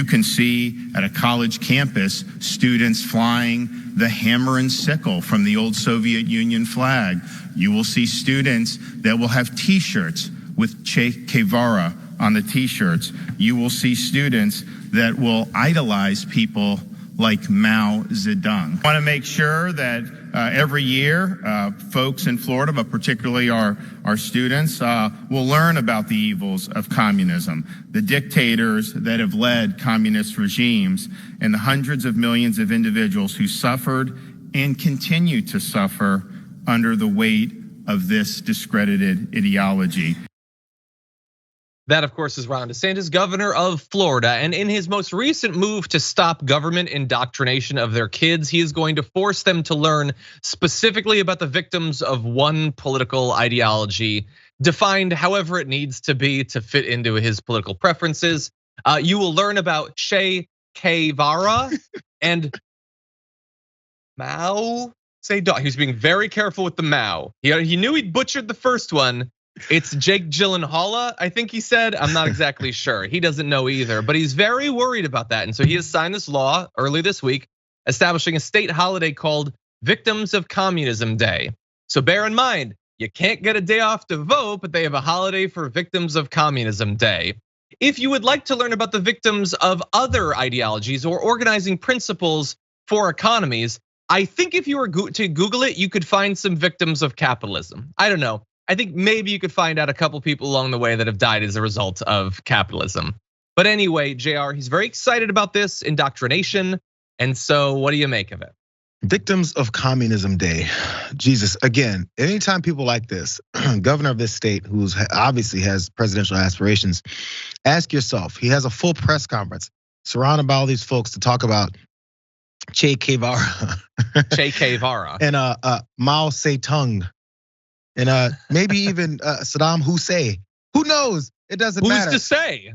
You can see at a college campus students flying the hammer and sickle from the old Soviet Union flag. You will see students that will have T-shirts with Che Guevara on the T-shirts. You will see students that will idolize people like Mao Zedong. I want to make sure that every year, folks in Florida, but particularly our students, will learn about the evils of communism, the dictators that have led communist regimes, and the hundreds of millions of individuals who suffered and continue to suffer under the weight of this discredited ideology. That, of course, is Ron DeSantis, governor of Florida. And in his most recent move to stop government indoctrination of their kids, he is going to force them to learn specifically about the victims of one political ideology, defined however it needs to be to fit into his political preferences. You will learn about Che Guevara and Mao Zedong. He was being very careful with the Mao. He knew he'd butchered the first one. It's Jake Gyllenhaal, I think he said. I'm not exactly sure. He doesn't know either, but he's very worried about that. And so he has signed this law early this week, establishing a state holiday called Victims of Communism Day. So bear in mind, you can't get a day off to vote, but they have a holiday for Victims of Communism Day. If you would like to learn about the victims of other ideologies or organizing principles for economies, I think if you were to Google it, you could find some victims of capitalism. I don't know. I think maybe you could find out a couple people along the way that have died as a result of capitalism. But anyway, JR, he's very excited about this indoctrination. And so what do you make of it? Victims of Communism Day. Jesus, again, anytime people like this, governor of this state who's obviously has presidential aspirations, ask yourself, he has a full press conference surrounded by all these folks to talk about Che Guevara. Che Guevara. And Mao Zedong. And maybe even Saddam Hussein. Who knows? It doesn't matter. Who's to say?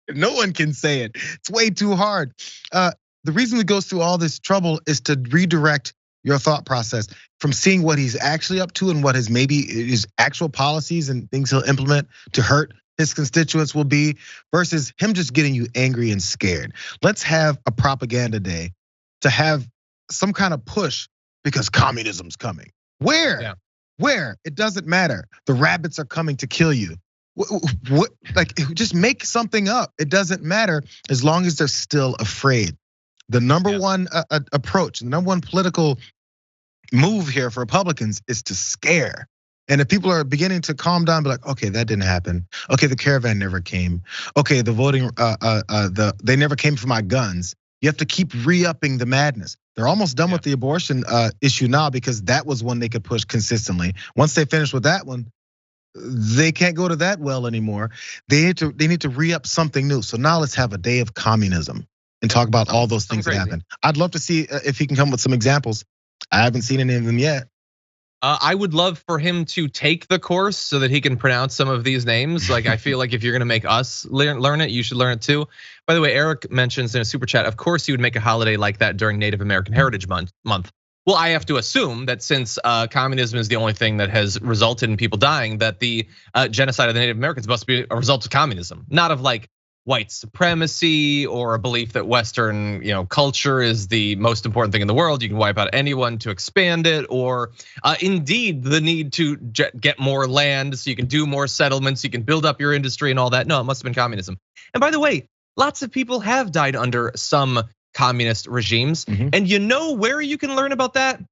No one can say it. It's way too hard. The reason he goes through all this trouble is to redirect your thought process from seeing what he's actually up to and what his actual policies and things he'll implement to hurt his constituents will be, versus him just getting you angry and scared. Let's have a propaganda day to have some kind of push because communism's coming. Where? Yeah. Where? It doesn't matter. The rabbits are coming to kill you. What? Like, just make something up. It doesn't matter as long as they're still afraid. The number one approach, the number one political move here for Republicans is to scare. And if people are beginning to calm down, be like, okay, that didn't happen. Okay, the caravan never came. Okay, the voting, they never came for my guns. You have to keep re-upping the madness. They're almost done with the abortion issue now because that was one they could push consistently. Once they finish with that one, they can't go to that well anymore. They need to re-up something new. So now let's have a day of communism and talk about all those things that happen. I'd love to see if he can come with some examples. I haven't seen any of them yet. I would love for him to take the course so that he can pronounce some of these names. Like, I feel like if you're gonna make us learn it, you should learn it too. By the way, Eric mentions in a super chat, of course you would make a holiday like that during Native American Heritage Month. Well, I have to assume that since communism is the only thing that has resulted in people dying, that the genocide of the Native Americans must be a result of communism, not of like white supremacy or a belief that Western culture is the most important thing in the world. You can wipe out anyone to expand it, or indeed the need to get more land so you can do more settlements, you can build up your industry and all that. No, it must have been communism. And by the way, lots of people have died under some communist regimes. And you know where you can learn about that?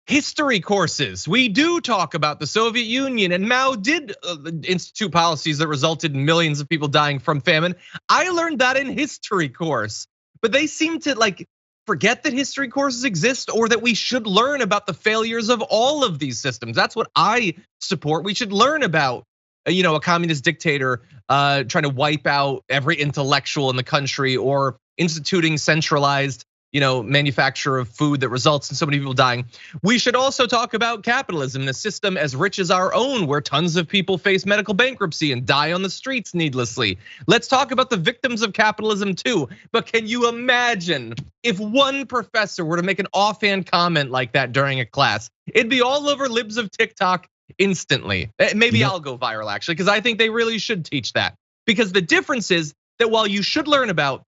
History courses. We do talk about the Soviet Union, and Mao did institute policies that resulted in millions of people dying from famine. I learned that in history course, but they seem to like forget that history courses exist, or that we should learn about the failures of all of these systems. That's what I support. We should learn about a communist dictator trying to wipe out every intellectual in the country, or instituting centralized manufacture of food that results in so many people dying. We should also talk about capitalism, the system as rich as our own, where tons of people face medical bankruptcy and die on the streets needlessly. Let's talk about the victims of capitalism too. But can you imagine if one professor were to make an offhand comment like that during a class? It'd be all over libs of TikTok instantly. Maybe I'll go viral actually, because I think they really should teach that. Because the difference is that while you should learn about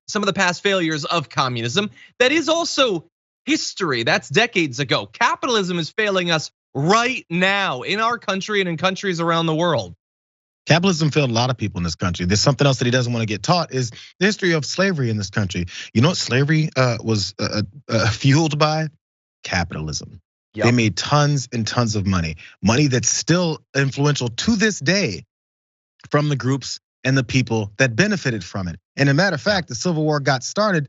some of the past failures of communism, that is also history. That's decades ago. Capitalism is failing us right now in our country and in countries around the world. Capitalism failed a lot of people in this country. There's something else that he doesn't want to get taught is the history of slavery in this country. You know what slavery was fueled by? Capitalism. Yep. They made tons and tons of money that's still influential to this day from the groups and the people that benefited from it. And a matter of fact, the Civil War got started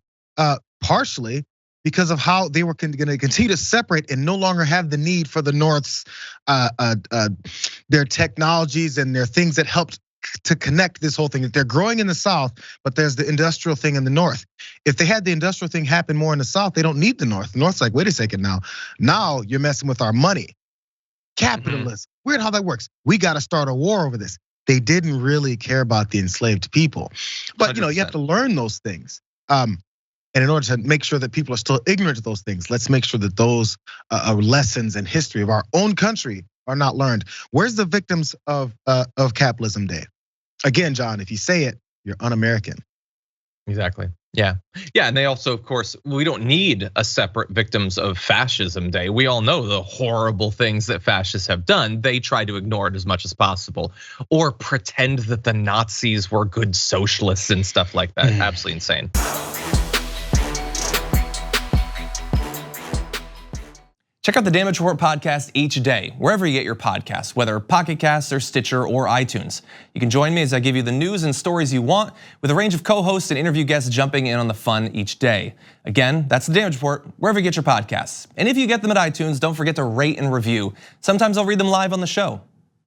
partially because of how they were going to continue to separate and no longer have the need for the North's their technologies and their things that helped to connect this whole thing. They're growing in the South, but there's the industrial thing in the North. If they had the industrial thing happen more in the South, they don't need the North. The North's like, wait a second now you're messing with our money. Capitalism, weird how that works. We got to start a war over this. They didn't really care about the enslaved people. But you have to learn those things. And in order to make sure that people are still ignorant of those things, let's make sure that those lessons and history of our own country are not learned. Where's the Victims of Capitalism Day? Again, John, if you say it, you're un-American. Exactly. Yeah, and they also, of course, we don't need a separate Victims of Fascism Day. We all know the horrible things that fascists have done. They try to ignore it as much as possible or pretend that the Nazis were good socialists and stuff like that. Absolutely insane. Check out the Damage Report podcast each day, wherever you get your podcasts, whether Pocket Casts or Stitcher or iTunes. You can join me as I give you the news and stories you want, with a range of co-hosts and interview guests jumping in on the fun each day. Again, that's the Damage Report, wherever you get your podcasts. And if you get them at iTunes, don't forget to rate and review. Sometimes I'll read them live on the show.